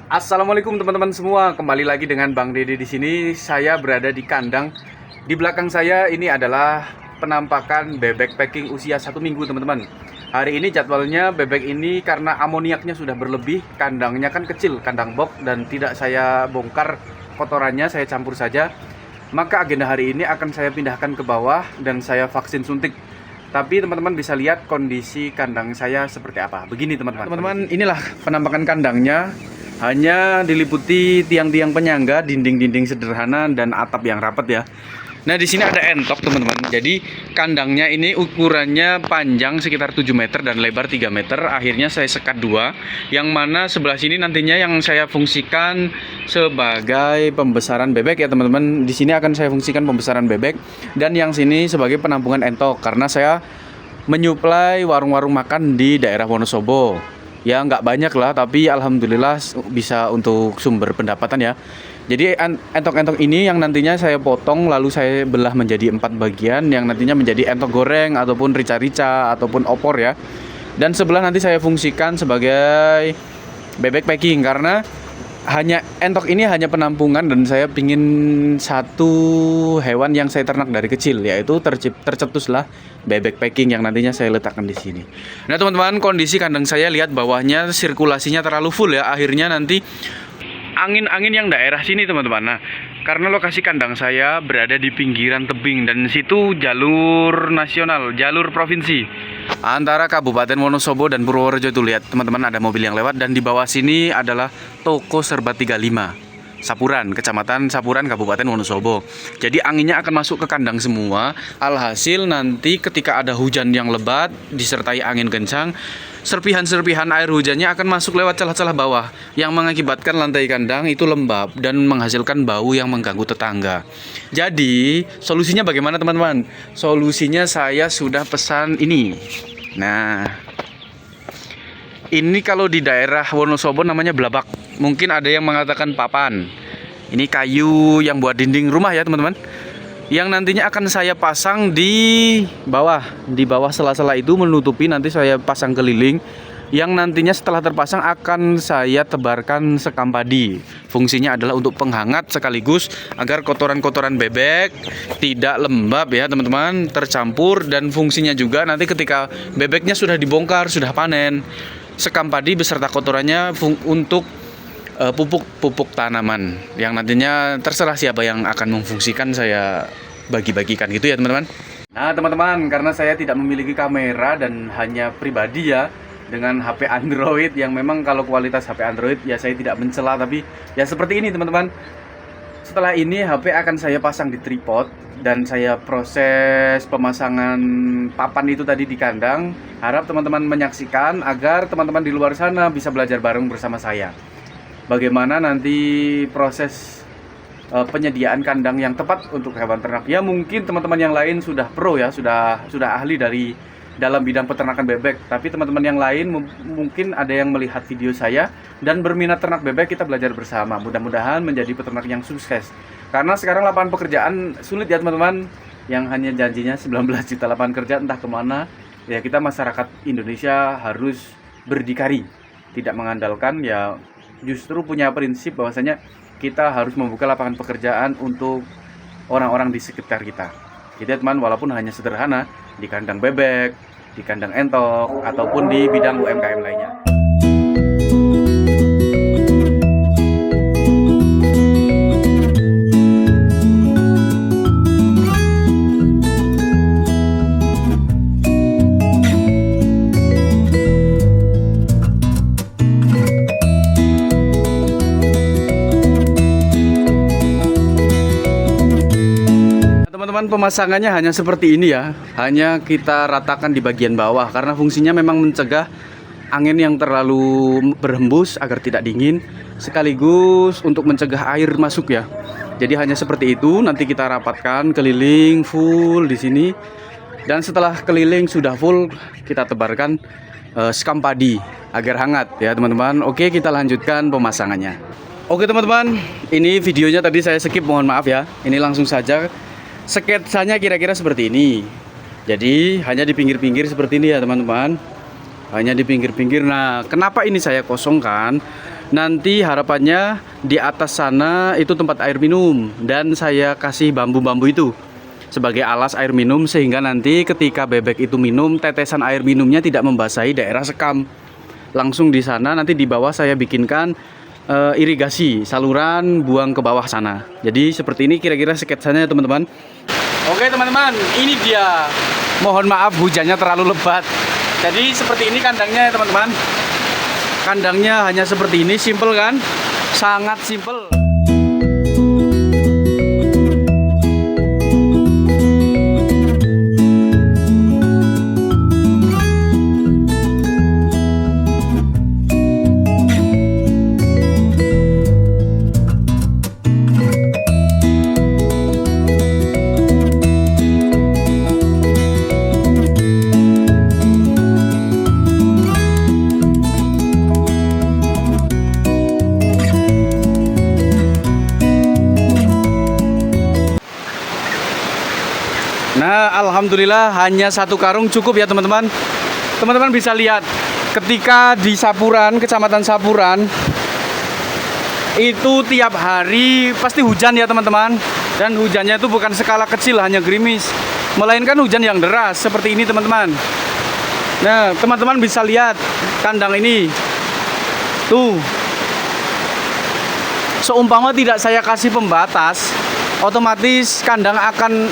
Assalamualaikum teman-teman semua, kembali lagi dengan Bang Dede di sini. Saya berada di kandang. Di belakang saya ini adalah penampakan bebek packing usia 1 minggu, teman-teman. Hari ini jadwalnya bebek ini karena amoniaknya sudah berlebih, kandangnya kan kecil, kandang box, dan tidak saya bongkar kotorannya, saya campur saja. Maka agenda hari ini akan saya pindahkan ke bawah dan saya vaksin suntik. Tapi teman-teman bisa lihat kondisi kandang saya seperti apa. Begini teman-teman. Teman-teman, inilah penampakan kandangnya. Hanya diliputi tiang-tiang penyangga, dinding-dinding sederhana dan atap yang rapat ya. Nah, di sini ada entok teman-teman. Jadi kandangnya ini ukurannya panjang sekitar 7 meter dan lebar 3 meter. Akhirnya saya sekat dua. Yang mana sebelah sini nantinya yang saya fungsikan sebagai pembesaran bebek ya teman-teman. Di sini akan saya fungsikan pembesaran bebek. Dan yang sini sebagai penampungan entok. Karena saya menyuplai warung-warung makan di daerah Wonosobo. Ya nggak banyak lah, tapi alhamdulillah bisa untuk sumber pendapatan ya. Jadi entok-entok ini yang nantinya saya potong lalu saya belah menjadi 4 bagian yang nantinya menjadi entok goreng ataupun rica-rica ataupun opor ya. Dan sebelah nanti saya fungsikan sebagai bebek packing karena entok ini hanya penampungan dan saya pingin satu hewan yang saya ternak dari kecil, yaitu tercetuslah bebek packing yang nantinya saya letakkan di sini. Nah teman-teman, kondisi kandang saya lihat bawahnya sirkulasinya terlalu full ya, akhirnya nanti angin-angin yang daerah sini teman-teman. Nah, karena lokasi kandang saya berada di pinggiran tebing dan situ jalur nasional, jalur provinsi antara Kabupaten Wonosobo dan Purworejo. Itu lihat teman-teman, ada mobil yang lewat dan di bawah sini adalah toko Serba 35 Sapuran, Kecamatan Sapuran, Kabupaten Wonosobo. Jadi anginnya akan masuk ke kandang semua. Alhasil nanti ketika ada hujan yang lebat disertai angin kencang, serpihan-serpihan air hujannya akan masuk lewat celah-celah bawah yang mengakibatkan lantai kandang itu lembab dan menghasilkan bau yang mengganggu tetangga. Jadi solusinya bagaimana teman-teman? Solusinya saya sudah pesan ini. Nah, ini kalau di daerah Wonosobo namanya belabak. Mungkin ada yang mengatakan papan. Ini kayu yang buat dinding rumah ya teman-teman. Yang nantinya akan saya pasang di bawah. Di bawah sela-sela itu menutupi, nanti saya pasang keliling. Yang nantinya setelah terpasang akan saya tebarkan sekam padi. Fungsinya adalah untuk penghangat sekaligus agar kotoran-kotoran bebek tidak lembab ya teman-teman, tercampur. Dan fungsinya juga nanti ketika bebeknya sudah dibongkar, sudah panen, sekam padi beserta kotorannya untuk pupuk tanaman yang nantinya terserah siapa yang akan memfungsikan, saya bagi-bagikan gitu ya teman-teman. Nah teman-teman, karena saya tidak memiliki kamera dan hanya pribadi ya dengan HP Android yang memang kalau kualitas HP Android ya saya tidak mencela, tapi ya seperti ini teman-teman. Setelah ini HP akan saya pasang di tripod dan saya proses pemasangan papan itu tadi di kandang. Harap teman-teman menyaksikan agar teman-teman di luar sana bisa belajar bareng bersama saya. Bagaimana nanti proses penyediaan kandang yang tepat untuk hewan ternak. Ya mungkin teman-teman yang lain sudah pro ya, sudah ahli dari dalam bidang peternakan bebek. Tapi teman-teman yang lain mungkin ada yang melihat video saya dan berminat ternak bebek, kita belajar bersama. Mudah-mudahan menjadi peternak yang sukses. Karena sekarang lapangan pekerjaan sulit ya teman-teman. Yang hanya janjinya 19 juta lapangan kerja entah kemana. Ya kita masyarakat Indonesia harus berdikari. Tidak mengandalkan, ya justru punya prinsip bahwasanya kita harus membuka lapangan pekerjaan untuk orang-orang di sekitar kita. Jadi teman, walaupun hanya sederhana di kandang bebek, di kandang entok, ataupun di bidang UMKM lainnya. Teman-teman, pemasangannya hanya seperti ini ya, hanya kita ratakan di bagian bawah karena fungsinya memang mencegah angin yang terlalu berhembus agar tidak dingin, sekaligus untuk mencegah air masuk ya. Jadi hanya seperti itu, nanti kita rapatkan keliling full di sini. Dan setelah keliling sudah full, kita tebarkan sekam padi agar hangat ya teman-teman. Oke, kita lanjutkan pemasangannya. Oke teman-teman, ini videonya tadi saya skip, mohon maaf ya. Ini langsung saja. Sketsanya kira-kira seperti ini. Jadi hanya di pinggir-pinggir seperti ini ya teman-teman. Hanya di pinggir-pinggir. Nah, kenapa ini saya kosongkan? Nanti harapannya di atas sana itu tempat air minum, dan saya kasih bambu-bambu itu sebagai alas air minum, sehingga nanti ketika bebek itu minum, tetesan air minumnya tidak membasahi daerah sekam. Langsung di sana nanti di bawah saya bikinkan irigasi, saluran buang ke bawah sana. Jadi seperti ini kira-kira sketsanya ya teman-teman. Oke teman-teman, ini dia. Mohon maaf hujannya terlalu lebat. Jadi seperti ini kandangnya ya teman-teman. Kandangnya hanya seperti ini, simple kan? Sangat simple. Nah, alhamdulillah hanya satu karung cukup ya teman-teman. Teman-teman bisa lihat ketika di Sapuran, Kecamatan Sapuran, itu tiap hari pasti hujan ya teman-teman. Dan hujannya itu bukan skala kecil hanya gerimis, melainkan hujan yang deras seperti ini teman-teman. Nah, teman-teman bisa lihat kandang ini. Tuh. Seumpama tidak saya kasih pembatas, otomatis kandang akan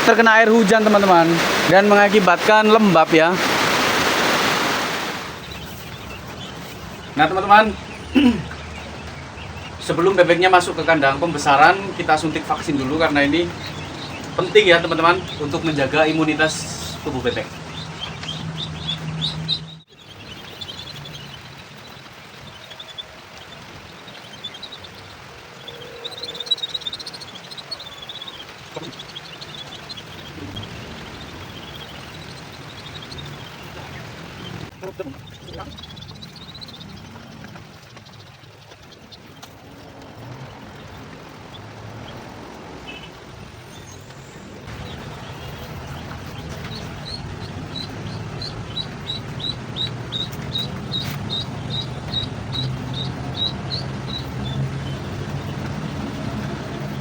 terkena air hujan teman-teman, dan mengakibatkan lembab ya. Nah teman-teman, sebelum bebeknya masuk ke kandang pembesaran, kita suntik vaksin dulu karena ini penting ya teman-teman untuk menjaga imunitas tubuh bebek.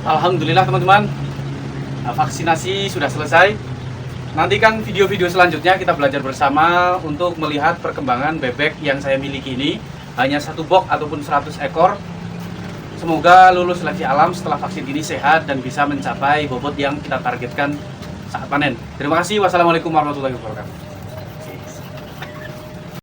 Alhamdulillah teman-teman, vaksinasi sudah selesai. Nantikan video-video selanjutnya kita belajar bersama untuk melihat perkembangan bebek yang saya miliki ini. Hanya satu box ataupun 100 ekor. Semoga lulus seleksi alam setelah vaksin ini sehat dan bisa mencapai bobot yang kita targetkan saat panen. Terima kasih. Wassalamualaikum warahmatullahi wabarakatuh.